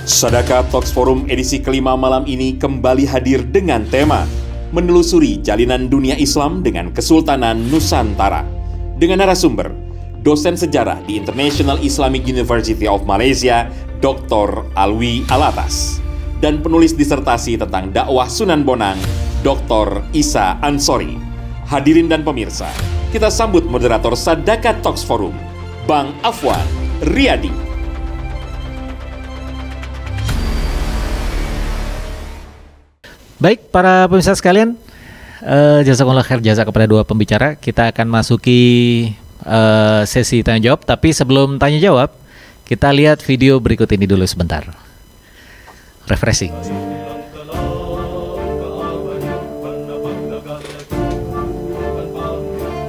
Sadaka Talks Forum edisi kelima malam ini kembali hadir dengan tema Menelusuri Jalinan Dunia Islam dengan Kesultanan Nusantara. Dengan narasumber, dosen sejarah di International Islamic University of Malaysia, Dr. Alwi Alatas, dan penulis disertasi tentang dakwah Sunan Bonang, Dr. Isa Ansori. Hadirin dan pemirsa, kita sambut moderator Sadaka Talks Forum, Bang Afwan Riyadi. Baik, para pemirsa sekalian, jazakumullah khair jasa kepada dua pembicara. Kita akan masuki sesi tanya jawab, tapi sebelum tanya jawab, kita lihat video berikut ini dulu sebentar. Refreshing.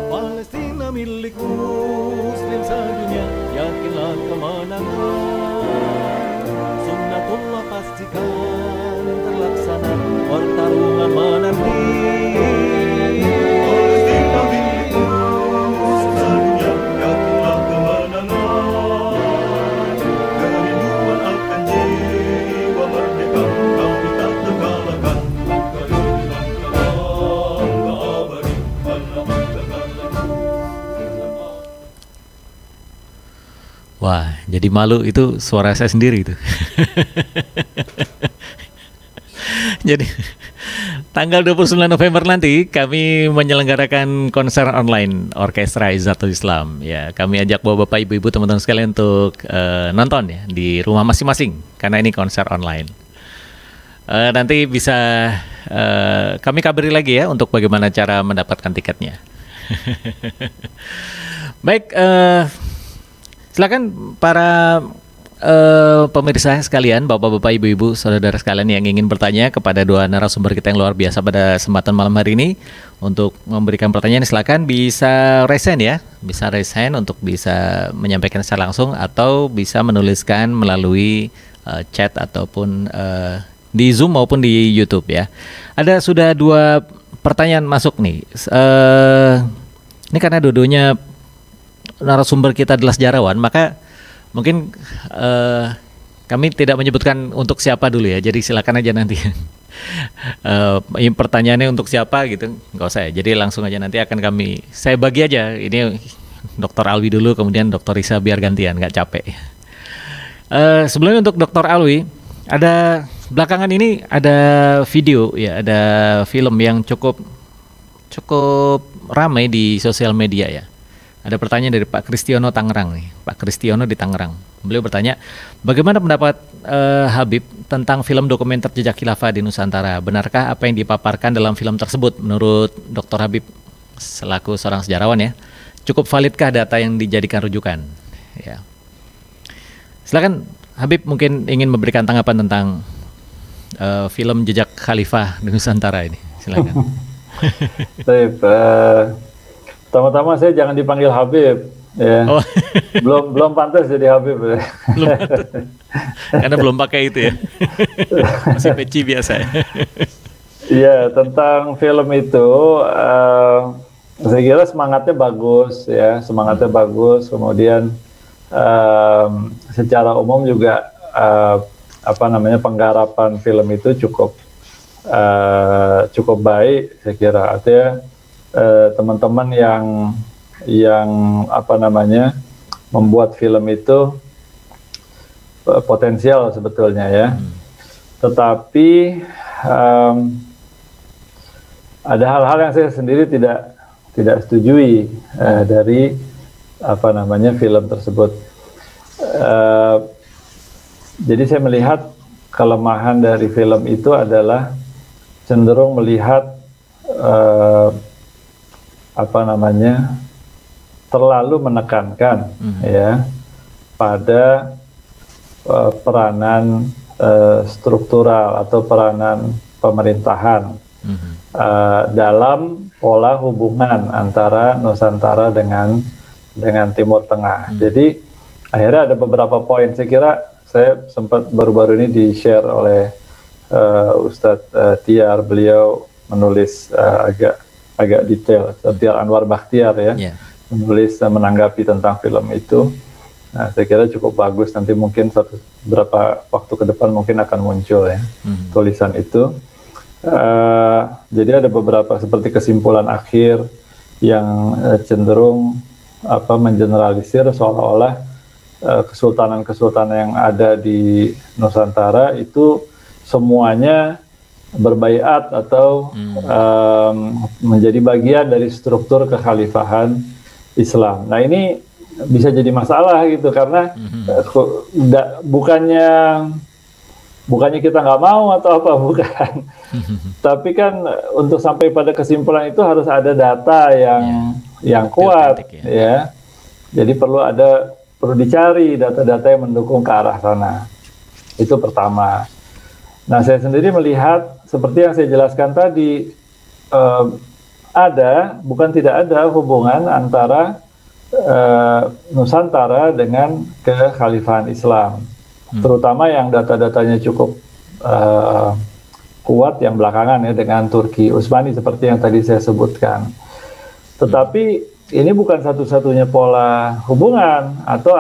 Palestina milik Muslim sedunia, yakinlah kemenangan. Sunnatullah pastikan terlaksana, pertarungan menanti. Palestina milik Muslim sedunia, yakinlah kemenangan. Kerinduan akan jiwa merdeka, kami tak terkalahkan. Wah, jadi malu itu suara saya sendiri itu. Jadi tanggal 29 November nanti kami menyelenggarakan konser online Orkestra Izzatul Islam. Ya, kami ajak bapak, ibu-ibu, teman-teman sekalian untuk nonton ya di rumah masing-masing karena ini konser online. Nanti bisa kami kabari lagi ya untuk bagaimana cara mendapatkan tiketnya. Baik, silakan para pemirsa sekalian, bapak-bapak, ibu-ibu, saudara sekalian yang ingin bertanya kepada dua narasumber kita yang luar biasa pada kesempatan malam hari ini. Untuk memberikan pertanyaan silakan bisa raise hand ya, bisa raise hand untuk bisa menyampaikan secara langsung atau bisa menuliskan melalui chat ataupun di Zoom maupun di YouTube ya. Ada sudah dua pertanyaan masuk nih. Ini karena dua-duanya narasumber kita adalah sejarawan, maka mungkin kami tidak menyebutkan untuk siapa dulu ya. Jadi silakan aja nanti. Pertanyaannya untuk siapa gitu, nggak usah ya. Jadi langsung aja nanti akan saya bagi aja. Ini Dr. Alwi dulu, kemudian Dr. Isa biar gantian, nggak capek. Sebelumnya untuk Dr. Alwi, belakangan ini ada video ya, ada film yang cukup ramai di sosial media ya. Ada pertanyaan dari Pak Kristiono Tangerang nih, Pak Kristiono di Tangerang. Beliau bertanya, bagaimana pendapat Habib tentang film dokumenter Jejak Khilafah di Nusantara? Benarkah apa yang dipaparkan dalam film tersebut? Menurut Dr. Habib selaku seorang sejarawan ya, cukup validkah data yang dijadikan rujukan? Ya. Silakan Habib mungkin ingin memberikan tanggapan tentang film Jejak Khalifah di Nusantara ini. Silakan. Baik, pertama-tama saya jangan dipanggil Habib, ya. Oh. belum pantas jadi Habib. Belum pantas. Karena belum pakai itu ya. Masih peci biasa. Iya, tentang film itu, saya kira semangatnya bagus, ya, semangatnya bagus. Kemudian secara umum juga penggarapan film itu cukup baik, saya kira. Artinya teman-teman yang membuat film itu potensial sebetulnya ya. Tetapi ada hal-hal yang saya sendiri tidak setujui dari film tersebut. Jadi saya melihat kelemahan dari film itu adalah cenderung melihat terlalu menekankan ya pada peranan struktural atau peranan pemerintahan dalam pola hubungan antara Nusantara dengan Timur Tengah. Jadi akhirnya ada beberapa poin, saya kira saya sempat baru-baru ini di-share oleh Ustadz Tiar. Beliau menulis agak detail, Tiar Anwar Bakhtiar ya, menulis menanggapi tentang film itu. Nah, saya kira cukup bagus, nanti mungkin beberapa waktu ke depan mungkin akan muncul ya tulisan itu. Jadi ada beberapa seperti kesimpulan akhir yang cenderung mengeneralisir seolah-olah kesultanan-kesultanan yang ada di Nusantara itu semuanya berbaiat atau menjadi bagian dari struktur kekhalifahan Islam. Nah, ini bisa jadi masalah gitu karena bukannya kita nggak mau atau apa, bukan. Tapi kan untuk sampai pada kesimpulan itu harus ada data yang kuat, ya. Jadi perlu dicari data-data yang mendukung ke arah sana. Itu pertama. Nah, saya sendiri melihat seperti yang saya jelaskan tadi, bukan tidak ada hubungan antara Nusantara dengan kekhalifahan Islam, terutama yang data-datanya cukup kuat yang belakangan ya dengan Turki Utsmani seperti yang tadi saya sebutkan. Tetapi ini bukan satu-satunya pola hubungan atau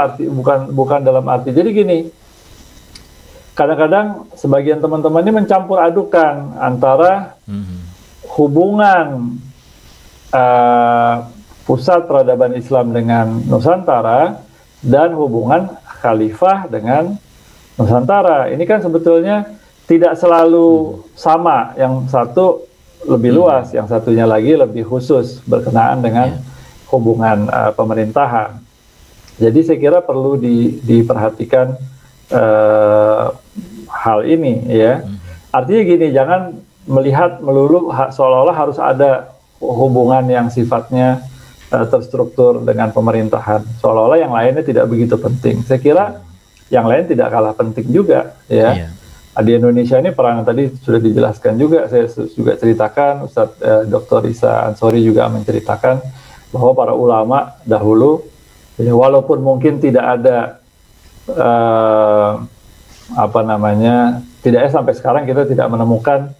bukan dalam arti. Jadi gini, kadang-kadang sebagian teman-teman ini mencampur adukan antara hubungan pusat peradaban Islam dengan Nusantara dan hubungan khalifah dengan Nusantara. Ini kan sebetulnya tidak selalu sama. Yang satu lebih luas, yang satunya lagi lebih khusus berkenaan dengan hubungan pemerintahan. Jadi saya kira perlu diperhatikan hal ini, ya. Artinya gini, jangan melihat melulu seolah-olah harus ada hubungan yang sifatnya terstruktur dengan pemerintahan, seolah-olah yang lainnya tidak begitu penting. Saya kira yang lain tidak kalah penting juga, ya. Di Indonesia ini peran tadi sudah dijelaskan juga, saya juga ceritakan, Ustadz Dr. Isa Ansori juga menceritakan bahwa para ulama dahulu, ya, walaupun mungkin tidak ada tidaknya sampai sekarang kita tidak menemukan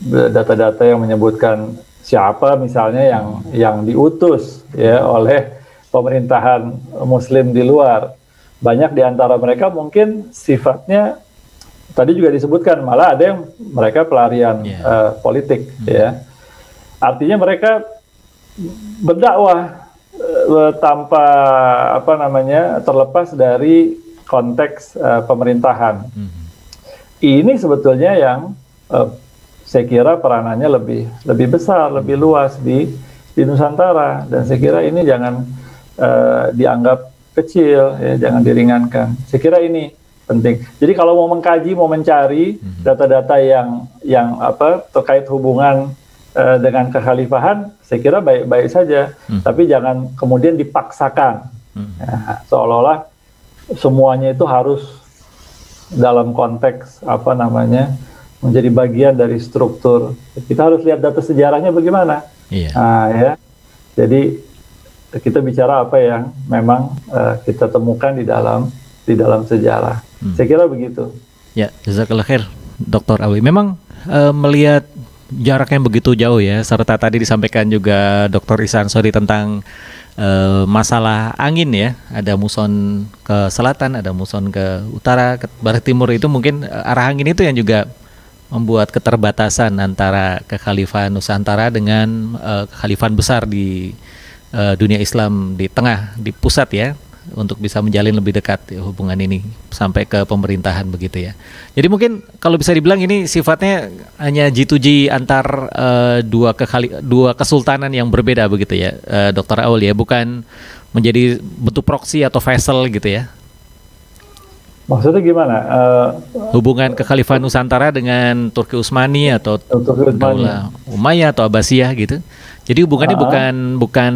data-data yang menyebutkan siapa misalnya yang diutus ya oleh pemerintahan Muslim di luar. Banyak di antara mereka mungkin sifatnya tadi juga disebutkan, malah ada yang mereka pelarian politik, ya. Artinya mereka berdakwah tanpa terlepas dari konteks pemerintahan. Ini sebetulnya yang saya kira peranannya lebih besar, lebih luas di Nusantara, dan saya kira ini jangan dianggap kecil, ya, jangan diringankan. Saya kira ini penting. Jadi kalau mau mengkaji, mau mencari data-data yang terkait hubungan dengan kekhalifahan, saya kira baik-baik saja. Tapi jangan kemudian dipaksakan, ya, seolah-olah semuanya itu harus dalam konteks menjadi bagian dari struktur. Kita harus lihat data sejarahnya bagaimana. Ya. Jadi kita bicara apa yang memang kita temukan di dalam sejarah. Saya kira begitu. Ya, jazakallah khair, Dr. Awi. Memang melihat jaraknya begitu jauh ya, serta tadi disampaikan juga Dr. Isa Ansori tentang masalah angin ya, ada muson ke selatan, ada muson ke utara, ke barat timur, itu mungkin arah angin itu yang juga membuat keterbatasan antara kekhalifahan Nusantara dengan kekhalifahan besar di dunia Islam di tengah, di pusat ya, untuk bisa menjalin lebih dekat hubungan ini sampai ke pemerintahan begitu ya. Jadi mungkin kalau bisa dibilang ini sifatnya hanya G2G antar dua kesultanan yang berbeda begitu ya, Dr. Aul ya, bukan menjadi bentuk proksi atau vessel gitu ya. Maksudnya gimana? Hubungan kekhalifahan Nusantara dengan Turki Utsmani atau Daulah Umayyah atau Abbasiyah gitu. Jadi hubungannya bukan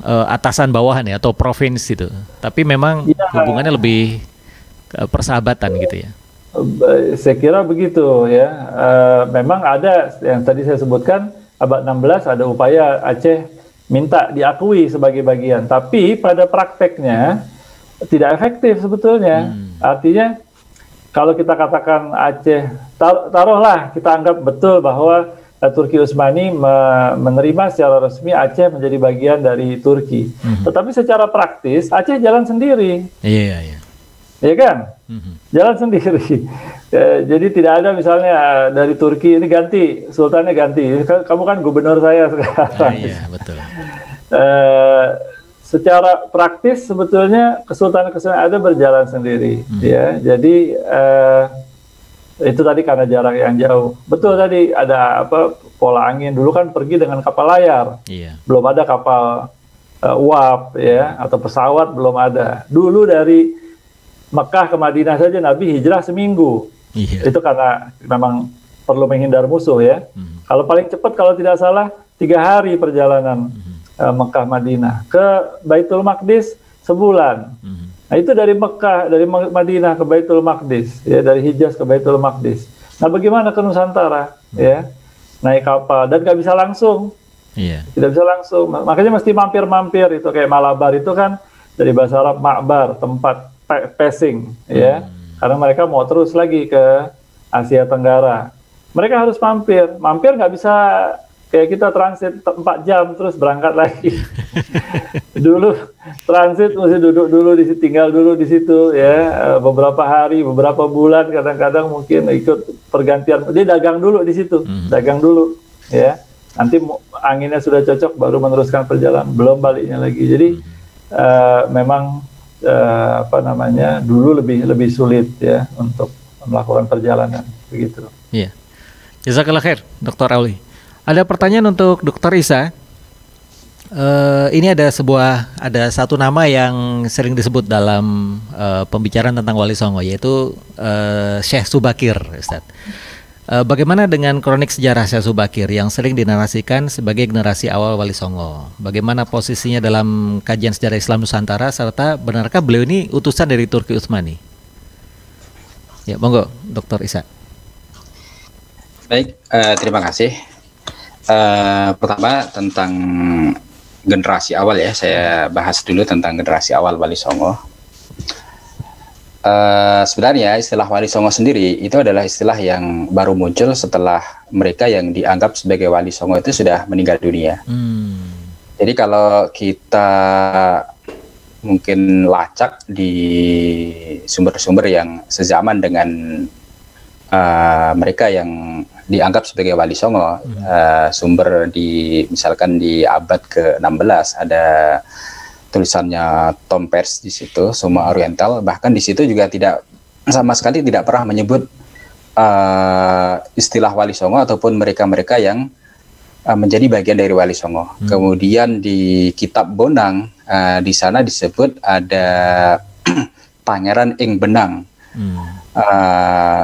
atasan bawahan ya atau provinsi itu, tapi memang hubungannya lebih persahabatan gitu ya. Saya kira begitu ya. Memang ada yang tadi saya sebutkan, abad 16 ada upaya Aceh minta diakui sebagai bagian, tapi pada prakteknya tidak efektif sebetulnya. Artinya kalau kita katakan Aceh, taruhlah kita anggap betul bahwa Turki Utsmani menerima secara resmi Aceh menjadi bagian dari Turki. Tetapi secara praktis Aceh jalan sendiri. Iya, iya. Ya kan? Jalan sendiri. Jadi tidak ada misalnya dari Turki ini ganti, sultannya ganti. Kamu kan gubernur saya sekarang. Iya, betul. Secara praktis sebetulnya kesultanan-kesultanan ada berjalan sendiri. Ya, jadi itu tadi karena jarak yang jauh. Betul tadi ada pola angin. Dulu kan pergi dengan kapal layar. Iya. Belum ada kapal uap ya atau pesawat belum ada. Dulu dari Mekah ke Madinah saja Nabi hijrah seminggu. Iya. Itu karena memang perlu menghindar musuh ya. Kalau paling cepat kalau tidak salah 3 hari perjalanan Mekah Madinah. Ke Baitul Maqdis sebulan. Nah itu dari Mekah, dari Madinah ke Baitul Maqdis, ya dari Hijaz ke Baitul Maqdis. Nah bagaimana ke Nusantara, ya naik kapal dan nggak bisa langsung, tidak bisa langsung. Makanya mesti mampir-mampir itu kayak Malabar itu kan dari bahasa Arab makbar, tempat passing, ya. Karena mereka mau terus lagi ke Asia Tenggara. Mereka harus mampir nggak bisa kayak kita transit 4 jam terus berangkat lagi. Dulu transit mesti duduk dulu di situ, tinggal dulu di situ ya beberapa hari, beberapa bulan, kadang-kadang mungkin ikut pergantian. Dia dagang dulu di situ, dagang dulu ya. Nanti anginnya sudah cocok baru meneruskan perjalanan, belum baliknya lagi. Jadi memang dulu lebih sulit ya untuk melakukan perjalanan begitu. Iya. Jazakallah khair, Dr. Auli. Ada pertanyaan untuk Dr. Isa. Ini ada satu nama yang sering disebut dalam pembicaraan tentang Wali Songo, yaitu Syekh Subakir, Ustaz. Bagaimana dengan kronik sejarah Syekh Subakir yang sering dinarasikan sebagai generasi awal Wali Songo? Bagaimana posisinya dalam kajian sejarah Islam Nusantara, serta benarkah beliau ini utusan dari Turki Utsmani? Ya, monggo, Dr. Isa. Baik, terima kasih. Pertama tentang generasi awal ya, saya bahas dulu tentang generasi awal Wali Songo. Sebenarnya istilah Wali Songo sendiri itu adalah istilah yang baru muncul setelah mereka yang dianggap sebagai Wali Songo itu sudah meninggal dunia. Jadi kalau kita mungkin lacak di sumber-sumber yang sezaman dengan mereka yang dianggap sebagai Wali Songo, sumber misalkan di abad ke-16 ada tulisannya Tom Peirce di situ, Summa Oriental. Bahkan di situ juga sama sekali tidak pernah menyebut istilah Wali Songo ataupun mereka-mereka yang menjadi bagian dari Wali Songo. Kemudian di Kitab Bonang di sana disebut ada Pangeran Ing Benang.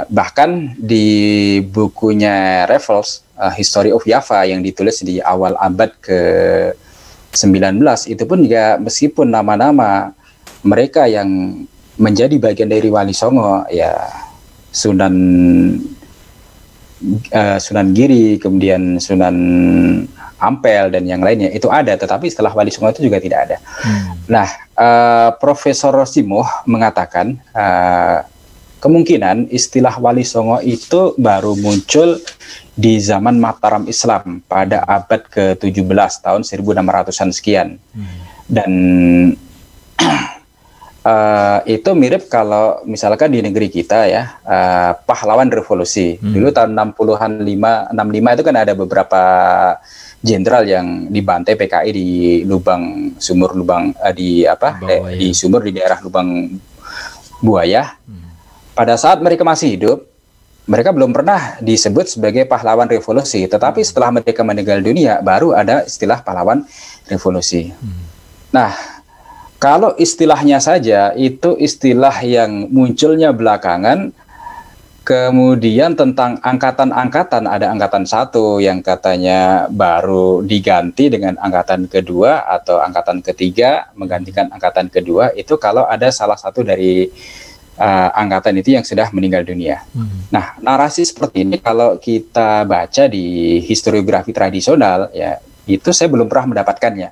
Bahkan di bukunya Raffles, History of Java yang ditulis di awal abad ke-19 itu pun juga meskipun nama-nama mereka yang menjadi bagian dari Wali Songo ya Sunan Giri, kemudian Sunan Ampel dan yang lainnya itu ada, tetapi setelah Wali Songo itu juga tidak ada. Nah, Profesor Simoh mengatakan kemungkinan istilah Wali Songo itu baru muncul di zaman Mataram Islam pada abad ke-17 tahun 1600-an sekian. Dan itu mirip kalau misalkan di negeri kita ya, pahlawan revolusi. Dulu tahun 65 itu kan ada beberapa jenderal yang dibantai PKI di sumur di daerah Lubang Buaya. Pada saat mereka masih hidup, mereka belum pernah disebut sebagai pahlawan revolusi, tetapi setelah mereka meninggal dunia, baru ada istilah pahlawan revolusi. Nah, kalau istilahnya saja, itu istilah yang munculnya belakangan, kemudian tentang angkatan-angkatan, ada angkatan 1 yang katanya baru diganti dengan angkatan kedua, atau angkatan ketiga menggantikan angkatan kedua, itu kalau ada salah satu dari angkatan itu yang sudah meninggal dunia. Nah, narasi seperti ini kalau kita baca di historiografi tradisional ya, itu saya belum pernah mendapatkannya.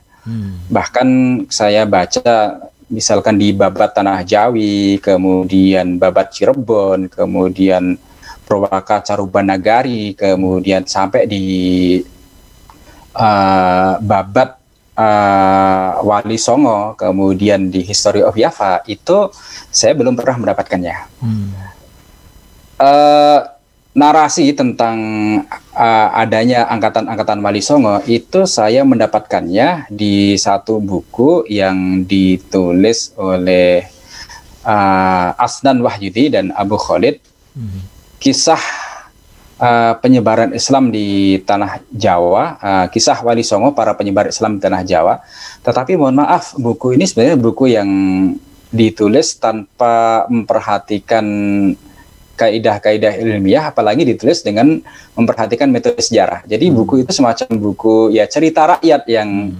Bahkan saya baca misalkan di Babat Tanah Jawi, kemudian Babat Cirebon, kemudian Purwaka Carubanagari, kemudian sampai di Babat Wali Songo, kemudian di History of Java, itu saya belum pernah mendapatkannya. Narasi tentang adanya angkatan-angkatan Wali Songo itu saya mendapatkannya di satu buku yang ditulis oleh Asnan Wahyudi dan Abu Khalid, kisah penyebaran Islam di tanah Jawa, kisah Wali Songo, para penyebar Islam di tanah Jawa. Tetapi mohon maaf, buku ini sebenarnya buku yang ditulis tanpa memperhatikan kaidah-kaidah ilmiah, apalagi ditulis dengan memperhatikan metode sejarah. Jadi buku itu semacam buku ya cerita rakyat yang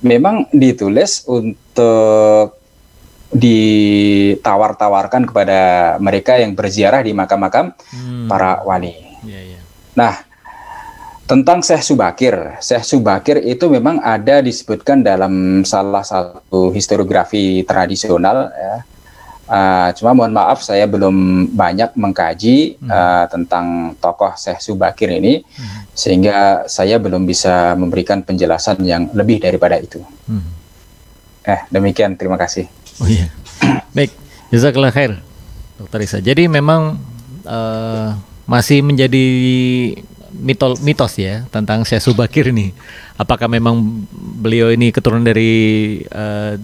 memang ditulis untuk ditawar-tawarkan kepada mereka yang berziarah di makam-makam para wali. Nah, tentang Syekh Subakir itu memang ada disebutkan dalam salah satu historiografi tradisional ya. Cuma mohon maaf saya belum banyak mengkaji tentang tokoh Syekh Subakir ini, sehingga saya belum bisa memberikan penjelasan yang lebih daripada itu. Demikian, terima kasih. Oh iya. Baik, jazakallah khair, Dr. Isa. Jadi memang masih menjadi mitos ya tentang Syekh Subakir ini. Apakah memang beliau ini keturunan dari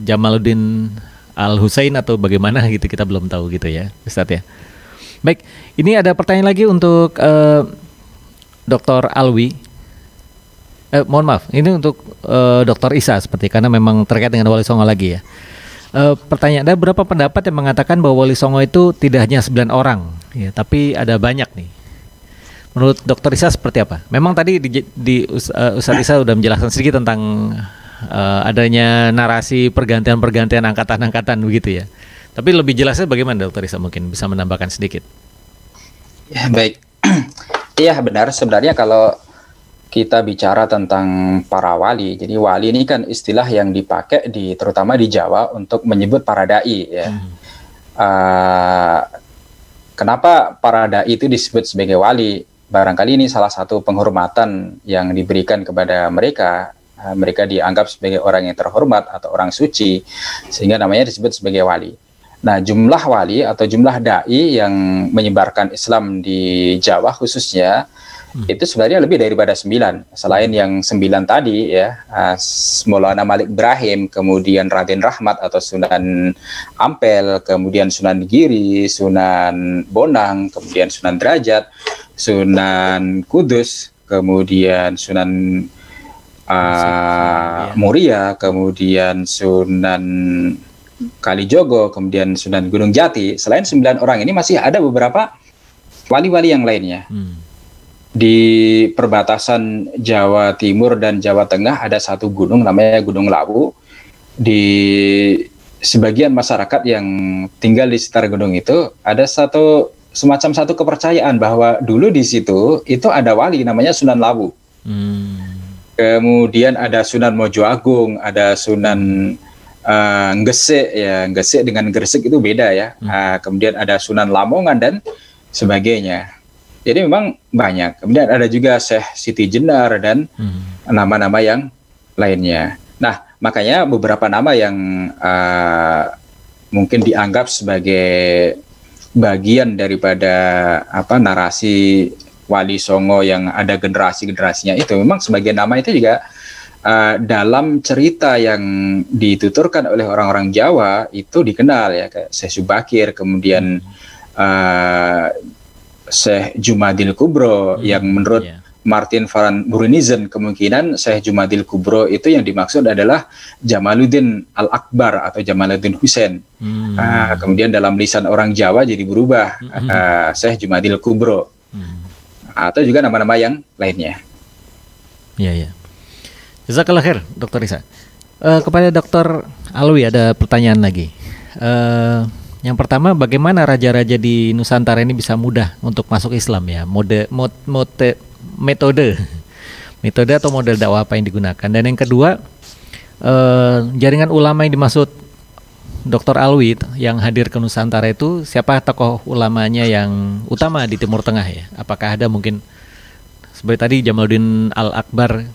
Jamaluddin Al-Husain atau bagaimana gitu, kita belum tahu gitu ya, Ustadz ya. Baik, ini ada pertanyaan lagi untuk Dr. Alwi. Mohon maaf, ini untuk Dr. Isa seperti, karena memang terkait dengan Wali Songo lagi ya. Pertanyaan, ada beberapa pendapat yang mengatakan bahwa Wali Songo itu tidak hanya 9 orang ya, tapi ada banyak nih. Menurut Dr. Isa seperti apa? Memang tadi Ustadz Isa sudah menjelaskan sedikit tentang adanya narasi pergantian angkatan-angkatan begitu ya. Tapi lebih jelasnya bagaimana, Dr. Isa, mungkin bisa menambahkan sedikit? Ya, baik. Iya benar, sebenarnya kalau kita bicara tentang para wali, jadi wali ini kan istilah yang dipakai terutama di Jawa untuk menyebut para dai ya. Kenapa para dai itu disebut sebagai wali? Barangkali ini salah satu penghormatan yang diberikan kepada mereka. Mereka dianggap sebagai orang yang terhormat atau orang suci, sehingga namanya disebut sebagai wali. Nah, jumlah wali atau jumlah dai yang menyebarkan Islam di Jawa khususnya itu sebenarnya lebih daripada 9. Selain yang 9 tadi ya, Maulana Malik Ibrahim, kemudian Raden Rahmat atau Sunan Ampel, kemudian Sunan Giri, Sunan Bonang, kemudian Sunan Derajat, Sunan Kudus, kemudian Sunan Muria, kemudian Sunan Kalijogo, kemudian Sunan Gunung Jati. Selain 9 orang ini masih ada beberapa wali-wali yang lainnya. Di perbatasan Jawa Timur dan Jawa Tengah ada satu gunung namanya Gunung Lawu. Di sebagian masyarakat yang tinggal di sekitar gunung itu ada semacam satu kepercayaan bahwa dulu di situ itu ada wali namanya Sunan Lawu. Kemudian ada Sunan Mojo Agung, ada Sunan Ngesek ya, Ngesek dengan Gresik itu beda ya. Kemudian ada Sunan Lamongan dan sebagainya. Jadi memang banyak. Kemudian ada juga Syekh Siti Jenar dan nama-nama yang lainnya. Nah, makanya beberapa nama yang mungkin dianggap sebagai bagian daripada narasi Wali Songo yang ada generasi-generasinya itu, memang sebagian nama itu juga dalam cerita yang dituturkan oleh orang-orang Jawa itu dikenal ya, kayak Syekh Subakir, kemudian Syekh Jumadil Kubro yang menurut Martin van Burenisen kemungkinan Syekh Jumadil Kubro itu yang dimaksud adalah Jamaluddin Al-Akbar atau Jamaluddin Husain. Kemudian dalam lisan orang Jawa jadi berubah Syekh Jumadil Kubro. Atau juga nama-nama yang lainnya. Iya. Jazakallah khair, Dr. Isa. Kepada Dr. Alwi ada pertanyaan lagi. Yang pertama, bagaimana raja-raja di Nusantara ini bisa mudah untuk masuk Islam ya? Metode atau model dakwah apa yang digunakan? Dan yang kedua, jaringan ulama yang dimaksud Dr. Alwi yang hadir ke Nusantara itu siapa tokoh ulamanya yang utama di Timur Tengah ya? Apakah ada mungkin seperti tadi Jamaluddin Al-Akbar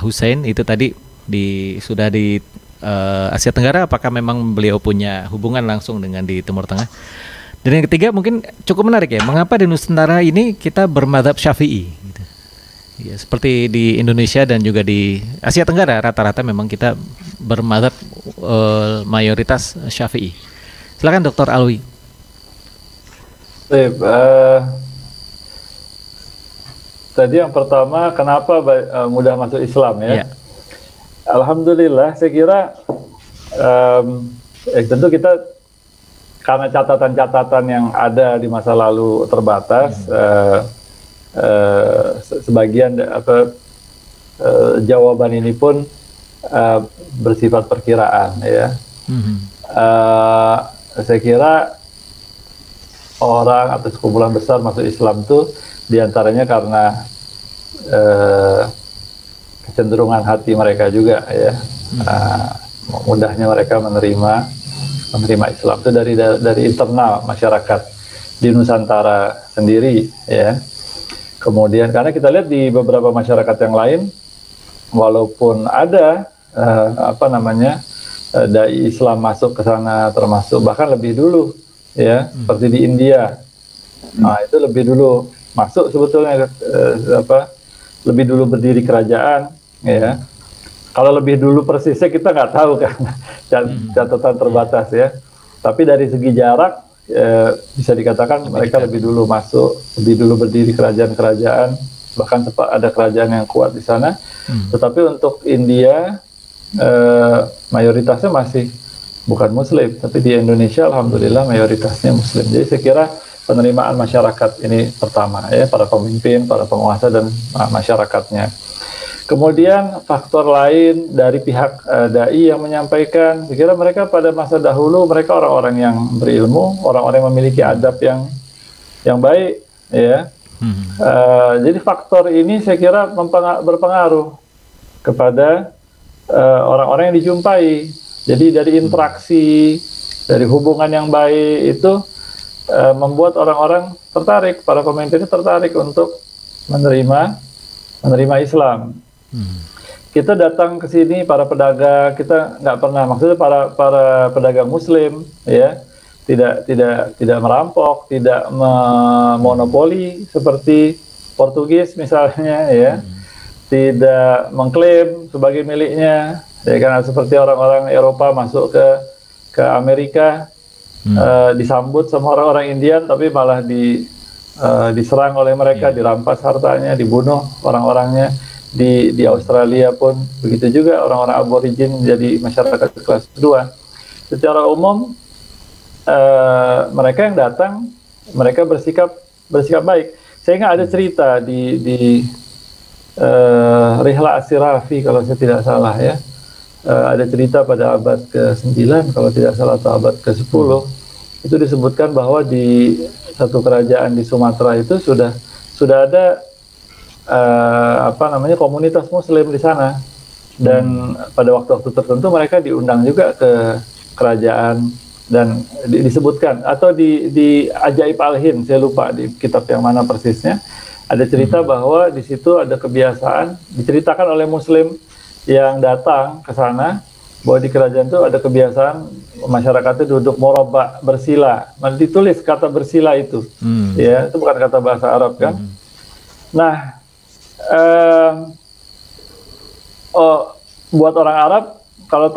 Hussein itu tadi sudah di Asia Tenggara, apakah memang beliau punya hubungan langsung dengan di Timur Tengah? Dan yang ketiga mungkin cukup menarik ya, mengapa di Nusantara ini kita bermadzhab Syafi'i? Gitu. Ya, seperti di Indonesia dan juga di Asia Tenggara rata-rata memang kita bermadzhab mayoritas Syafi'i. Silakan Dr. Alwi. Tadi yang pertama, kenapa mudah masuk Islam ya? Alhamdulillah, saya kira tentu kita karena catatan-catatan yang ada di masa lalu terbatas, sebagian jawaban ini pun bersifat perkiraan ya. Saya kira orang atau sekumpulan besar masuk Islam itu diantaranya karena kecenderungan hati mereka juga ya, mudahnya mereka menerima Islam itu dari internal masyarakat di Nusantara sendiri ya. Kemudian karena kita lihat di beberapa masyarakat yang lain, walaupun ada dai Islam masuk ke sana, termasuk bahkan lebih dulu ya, seperti di India. Nah, itu lebih dulu masuk sebetulnya, lebih dulu berdiri kerajaan ya. Kalau lebih dulu persisnya kita nggak tahu kan, catatan terbatas ya. Tapi dari segi jarak bisa dikatakan mereka lebih dulu masuk, lebih dulu berdiri kerajaan-kerajaan, bahkan ada kerajaan yang kuat di sana. Tetapi untuk India mayoritasnya masih bukan Muslim, tapi di Indonesia alhamdulillah mayoritasnya Muslim. Jadi saya kira penerimaan masyarakat ini pertama ya, para pemimpin, para penguasa dan masyarakatnya. Kemudian faktor lain dari pihak dai yang menyampaikan, saya kira mereka pada masa dahulu mereka orang-orang yang berilmu, orang-orang yang memiliki adab yang baik ya. Jadi faktor ini saya kira berpengaruh kepada orang-orang yang dijumpai. Jadi dari interaksi, dari hubungan yang baik itu membuat orang-orang tertarik, para pemimpin tertarik untuk menerima Islam. Kita datang ke sini para pedagang, kita nggak pernah, maksudnya para pedagang Muslim ya, tidak merampok, tidak memonopoli seperti Portugis misalnya ya, tidak mengklaim sebagai miliknya ya, karena seperti orang-orang Eropa masuk ke Amerika disambut sama orang-orang Indian, tapi malah diserang oleh mereka, dirampas hartanya, dibunuh orang-orangnya. Di Australia pun begitu juga, orang-orang aborigin jadi masyarakat kelas 2. Secara umum mereka yang datang, mereka bersikap baik. Saya ingat ada cerita di Rihla As-Sirafi kalau saya tidak salah ya, ada cerita pada abad ke-9 kalau tidak salah, atau abad ke-10, itu disebutkan bahwa di satu kerajaan di Sumatera itu sudah ada komunitas Muslim di sana, dan pada waktu-waktu tertentu mereka diundang juga ke kerajaan, dan disebutkan atau di Ajaib Al-Hind, saya lupa di kitab yang mana persisnya, ada cerita bahwa di situ ada kebiasaan diceritakan oleh Muslim yang datang ke sana, bahwa di kerajaan itu ada kebiasaan masyarakatnya duduk morobak bersila, ditulis kata bersila itu, ya itu bukan kata bahasa Arab kan. Nah, buat orang Arab kalau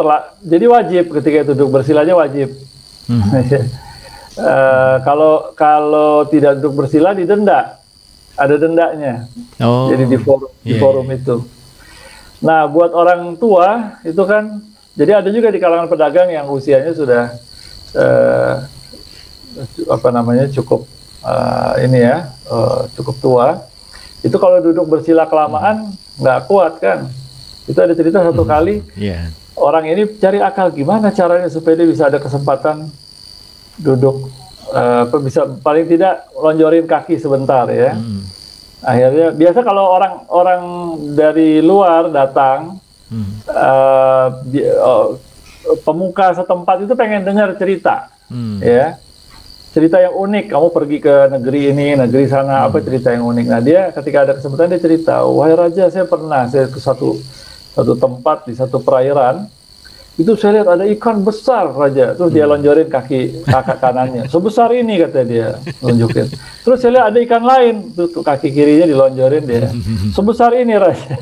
jadi wajib ketika itu duduk bersilanya wajib. Kalau tidak duduk bersila didenda, ada dendanya. Jadi di forum itu. Nah, buat orang tua itu kan, jadi ada juga di kalangan pedagang yang usianya sudah cukup cukup tua. Itu kalau duduk bersila kelamaan nggak kuat kan. Itu ada cerita satu kali orang ini cari akal gimana caranya supaya dia bisa ada kesempatan duduk, bisa paling tidak lonjorin kaki sebentar ya. Akhirnya biasa kalau orang dari luar datang, pemuka setempat itu pengen dengar cerita, ya, cerita yang unik. Kamu pergi ke negeri ini, negeri sana, apa cerita yang unik. Nah dia ketika ada kesempatan dia cerita, wahai raja, saya ke satu tempat di satu perairan, itu saya lihat ada ikan besar, raja. Terus dia lonjorin kaki kanannya, sebesar ini, kata dia, tunjukin. Terus saya lihat ada ikan lain, tuh kaki kirinya dilonjorin dia, sebesar ini, raja.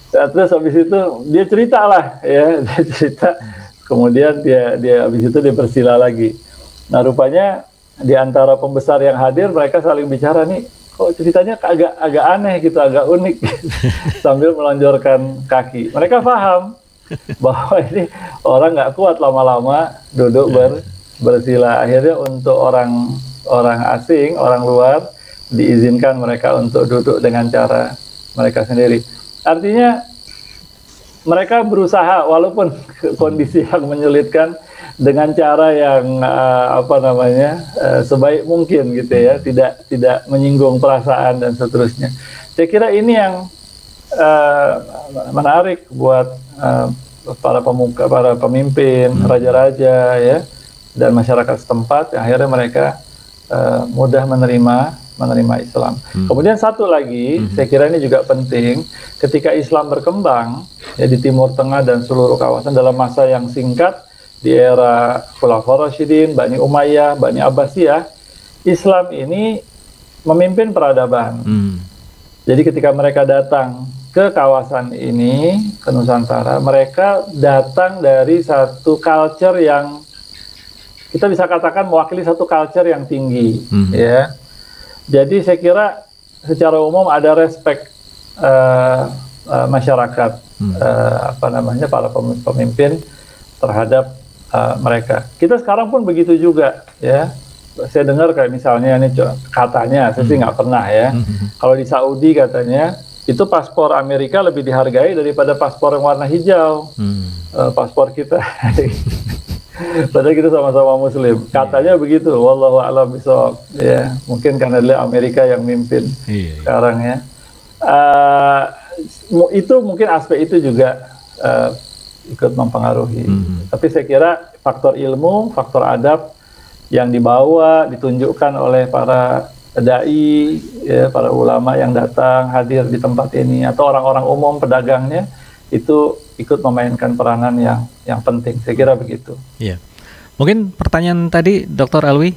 Nah, terus habis itu dia cerita lah, ya, dia cerita. Kemudian dia habis itu dia bersila lagi. Nah rupanya di antara pembesar yang hadir mereka saling bicara, nih kok ceritanya agak aneh gitu, agak unik, sambil melonjorkan kaki. Mereka paham bahwa ini orang nggak kuat lama-lama duduk bersila. Akhirnya untuk orang asing, orang luar, diizinkan mereka untuk duduk dengan cara mereka sendiri. Artinya mereka berusaha walaupun kondisi yang menyulitkan dengan cara yang sebaik mungkin gitu ya, tidak menyinggung perasaan dan seterusnya. Saya kira ini yang menarik buat para pemuka, para pemimpin, raja-raja ya, dan masyarakat setempat yang akhirnya mereka mudah menerima Islam. Kemudian satu lagi, saya kira ini juga penting, ketika Islam berkembang ya di Timur Tengah dan seluruh kawasan dalam masa yang singkat di era Khulafaur Rasyidin, Bani Umayyah, Bani Abbasiyah, Islam ini memimpin peradaban. Jadi ketika mereka datang ke kawasan ini, ke Nusantara, mereka datang dari satu culture yang kita bisa katakan mewakili satu culture yang tinggi, ya. Jadi saya kira secara umum ada respect masyarakat, para pemimpin terhadap mereka. Kita sekarang pun begitu juga, ya. Saya dengar kayak misalnya ini katanya, saya sih nggak pernah ya. Kalau di Saudi katanya itu paspor Amerika lebih dihargai daripada paspor yang warna hijau, paspor kita. Padahal kita sama-sama Muslim. Katanya begitu. Wallahu a'lam bishawab. Ya, mungkin karena dia Amerika yang mimpin sekarang ya. Itu mungkin aspek itu juga ikut mempengaruhi. Tapi saya kira faktor ilmu, faktor adab yang dibawa, ditunjukkan oleh para dai, ya, para ulama yang datang hadir di tempat ini, atau orang-orang umum pedagangnya, itu ikut memainkan peranan yang penting. Saya kira begitu. Iya. Mungkin pertanyaan tadi, Dr. Alwi,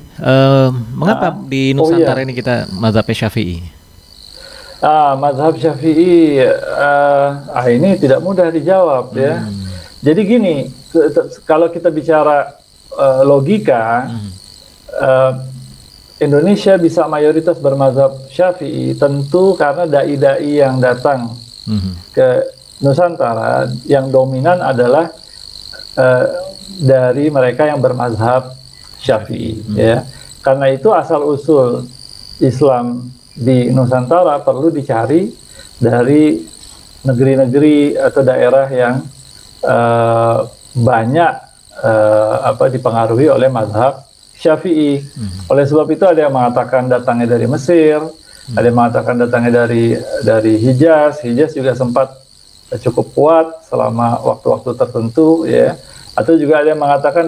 mengapa di Nusantara ini kita mazhab Syafi'i? Mazhab Syafi'i, ini tidak mudah dijawab ya. Jadi gini, kalau kita bicara logika, Indonesia bisa mayoritas bermazhab Syafi'i tentu karena dai-dai yang datang ke Nusantara yang dominan adalah dari mereka yang bermazhab Syafi'i, ya. Karena itu asal usul Islam di Nusantara perlu dicari dari negeri-negeri atau daerah yang banyak dipengaruhi oleh mazhab Syafi'i. Oleh sebab itu ada yang mengatakan datangnya dari Mesir, ada yang mengatakan datangnya dari Hijaz. Hijaz juga sempat cukup kuat selama waktu-waktu tertentu, ya. Atau juga ada yang mengatakan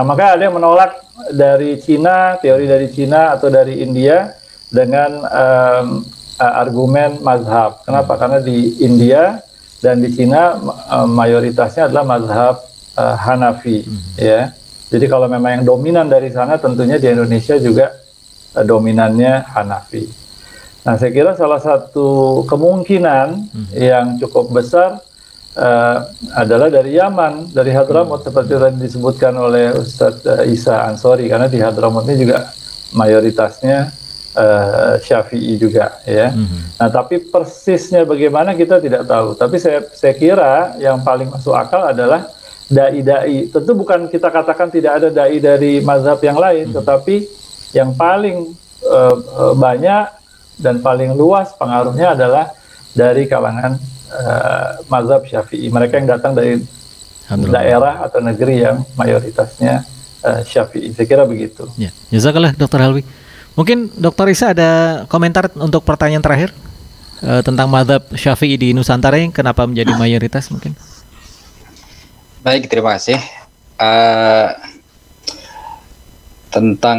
makanya ada yang menolak dari Cina, teori dari Cina atau dari India dengan argumen mazhab. Kenapa? Karena di India dan di Cina mayoritasnya adalah mazhab Hanafi, ya. Jadi kalau memang yang dominan dari sana, tentunya di Indonesia juga dominannya Hanafi. Nah, saya kira salah satu kemungkinan yang cukup besar adalah dari Yaman, dari Hadramut, seperti tadi disebutkan oleh Ustadz Isa Ansori, karena di Hadramut ini juga mayoritasnya Syafi'i juga, ya. Nah, tapi persisnya bagaimana kita tidak tahu. Tapi saya kira yang paling masuk akal adalah dai-dai. Tentu bukan kita katakan tidak ada dai dari mazhab yang lain, tetapi yang paling banyak dan paling luas pengaruhnya adalah dari kalangan mazhab Syafi'i. Mereka yang datang dari daerah atau negeri yang mayoritasnya Syafi'i. Saya kira begitu. Ya, jazakallah Dr. Alwi. Mungkin Dr. Isa ada komentar untuk pertanyaan terakhir tentang mazhab Syafi'i di Nusantara yang kenapa menjadi mayoritas mungkin? Baik, terima kasih. Eh, tentang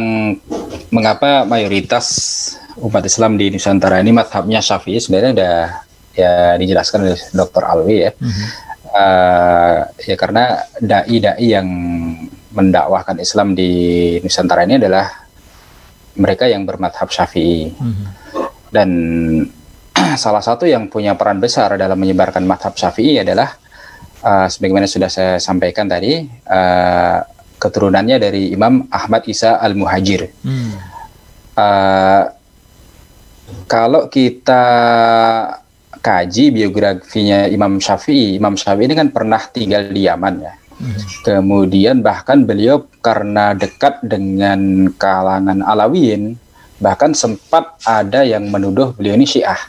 mengapa mayoritas umat Islam di Nusantara ini mazhabnya Syafi'i sebenarnya udah ya dijelaskan oleh Dr. Alwi ya. Ya karena dai-dai yang mendakwahkan Islam di Nusantara ini adalah mereka yang bermadhab Syafi'i. Dan salah satu yang punya peran besar dalam menyebarkan madhab Syafi'i adalah sebagaimana sudah saya sampaikan tadi, keturunannya dari Imam Ahmad Isa Al-Muhajir. Kalau kita kaji biografinya Imam Syafi'i ini kan pernah tinggal di Yaman ya. Kemudian bahkan beliau karena dekat dengan kalangan Alawiyin, bahkan sempat ada yang menuduh beliau ini Syiah.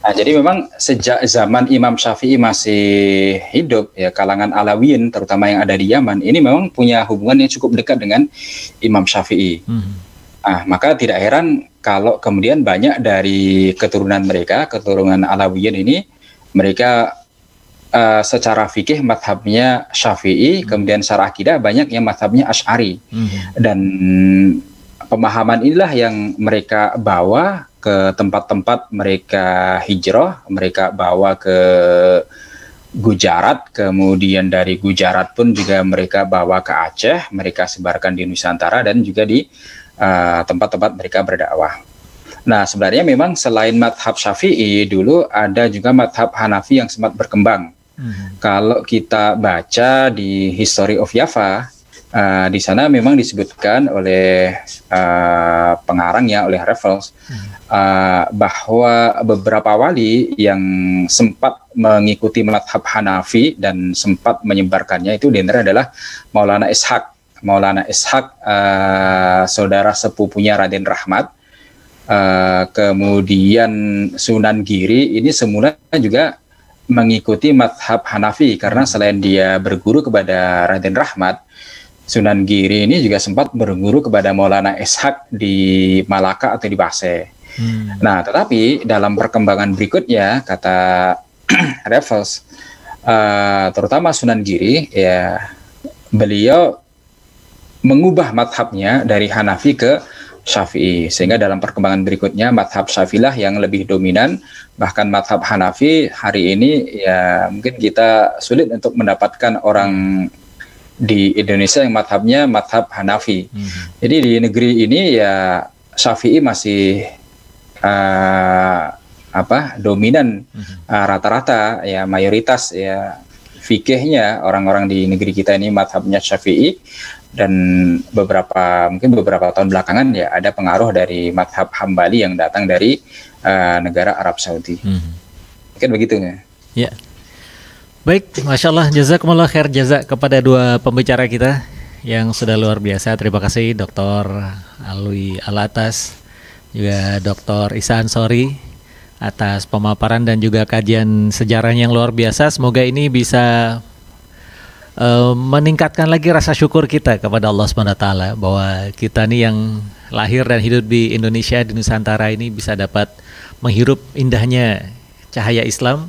Nah, jadi memang sejak zaman Imam Syafi'i masih hidup, ya kalangan Alawiyin terutama yang ada di Yaman ini memang punya hubungan yang cukup dekat dengan Imam Syafi'i. Nah, maka tidak heran kalau kemudian banyak dari keturunan mereka, keturunan Alawiyin ini, mereka secara fikih madhabnya Syafi'i, kemudian secara akidah banyak yang madhabnya Asy'ari. Dan pemahaman inilah yang mereka bawa ke tempat-tempat mereka hijrah, mereka bawa ke Gujarat, kemudian dari Gujarat pun juga mereka bawa ke Aceh, mereka sebarkan di Nusantara dan juga di tempat-tempat mereka berdakwah. Nah, sebenarnya memang selain madhab Syafi'i, dulu ada juga madhab Hanafi yang sempat berkembang. Kalau kita baca di History of Java, di sana memang disebutkan oleh pengarangnya, oleh Raffles, bahwa beberapa wali yang sempat mengikuti madhab Hanafi dan sempat menyebarkannya itu di antara adalah Maulana Ishaq. Maulana Ishaq, saudara sepupunya Raden Rahmat, kemudian Sunan Giri ini semula juga mengikuti madhab Hanafi karena selain dia berguru kepada Raden Rahmat, Sunan Giri ini juga sempat berguru kepada Maulana Ishaq di Malaka atau di Basel. Nah, tetapi dalam perkembangan berikutnya, kata Raffles, terutama Sunan Giri, ya beliau mengubah madhabnya dari Hanafi ke Syafi'i, sehingga dalam perkembangan berikutnya madhab Syafi'ilah yang lebih dominan. Bahkan madhab Hanafi hari ini ya mungkin kita sulit untuk mendapatkan orang di Indonesia yang madhabnya madhab Hanafi. Jadi di negeri ini ya Syafi'i masih dominan, rata-rata ya mayoritas ya fikihnya orang-orang di negeri kita ini madhabnya Syafi'i. Dan mungkin beberapa tahun belakangan ya ada pengaruh dari madhab Hambali yang datang dari negara Arab Saudi. Mungkin begitu ya. Ya. Baik, Masya Allah, jazakumullah khair jazak kepada dua pembicara kita yang sudah luar biasa. Terima kasih Dr. Alwi Alatas, juga Dr. Isa Ansori atas pemaparan dan juga kajian sejarahnya yang luar biasa. Semoga ini bisa meningkatkan lagi rasa syukur kita kepada Allah SWT bahwa kita nih yang lahir dan hidup di Indonesia, di Nusantara ini bisa dapat menghirup indahnya cahaya Islam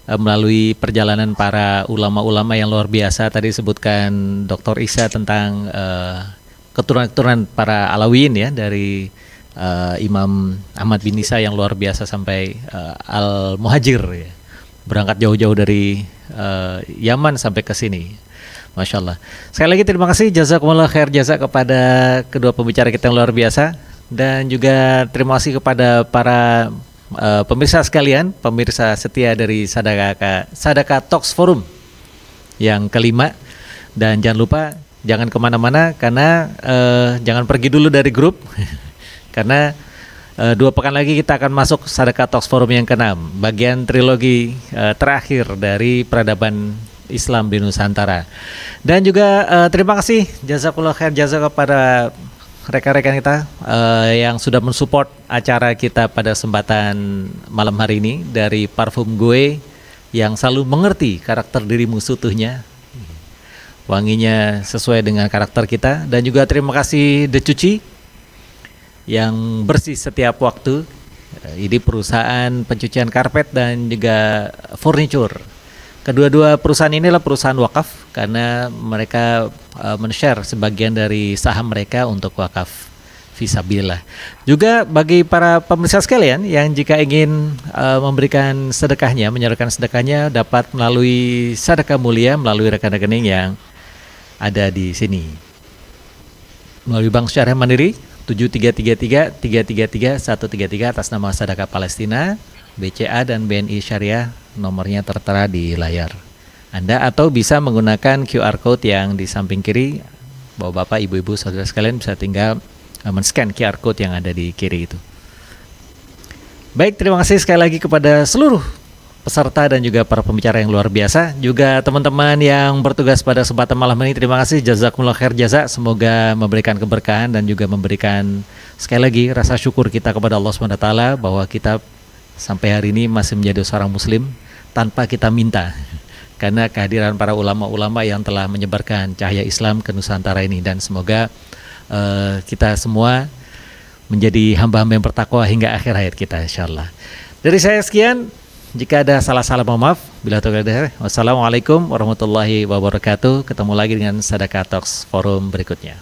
melalui perjalanan para ulama-ulama yang luar biasa. Tadi sebutkan Dr. Isa tentang keturunan-keturunan para Alawiyin ya, dari Imam Ahmad bin Isa yang luar biasa sampai Al-Muhajir ya. Berangkat jauh-jauh dari Yaman sampai ke sini. Masya Allah. Sekali lagi terima kasih, jazakumullah khair jazak kepada kedua pembicara kita yang luar biasa. Dan juga terima kasih kepada para pemirsa sekalian, pemirsa setia dari Sadaka Talks Forum yang kelima. Dan jangan lupa, jangan kemana-mana karena jangan pergi dulu dari grup. Karena 2 pekan lagi kita akan masuk Sadaka Talks Forum yang ke-6, bagian trilogi terakhir dari peradaban Islam di Nusantara. Dan juga terima kasih jazakallah khair jazak kepada rekan-rekan kita yang sudah mensupport acara kita pada kesempatan malam hari ini, dari Parfum Gue yang selalu mengerti karakter dirimu seutuhnya, wanginya sesuai dengan karakter kita. Dan juga terima kasih The Cuci yang bersih setiap waktu. Ini perusahaan pencucian karpet dan juga furniture. Kedua-dua perusahaan ini adalah perusahaan wakaf karena mereka men-share sebagian dari saham mereka untuk wakaf fisabilillah. Juga bagi para pemirsa sekalian yang jika ingin memberikan sedekahnya, menyalurkan sedekahnya dapat melalui sedekah mulia melalui rekening rekening yang ada di sini. Melalui Bank Syariah Mandiri 7333 atas nama Sedekah Palestina, BCA dan BNI Syariah, nomornya tertera di layar Anda, atau bisa menggunakan QR code yang di samping kiri. Bapak-bapak, ibu-ibu, saudara sekalian bisa tinggal men-scan QR code yang ada di kiri itu. Baik, terima kasih sekali lagi kepada seluruh peserta dan juga para pembicara yang luar biasa. Juga teman-teman yang bertugas pada kesempatan malam ini, terima kasih, jazakumullah khair jaza. Semoga memberikan keberkahan dan juga memberikan sekali lagi rasa syukur kita kepada Allah SWT bahwa kita sampai hari ini masih menjadi seorang muslim tanpa kita minta, karena kehadiran para ulama-ulama yang telah menyebarkan cahaya Islam ke Nusantara ini. Dan semoga kita semua menjadi hamba-hamba yang bertakwa hingga akhir hayat kita, insyaallah. Dari saya sekian. Jika ada salah-salah, mohon maaf. Bila taufiq, wassalamualaikum warahmatullahi wabarakatuh. Ketemu lagi dengan Sedekah Talks Forum berikutnya.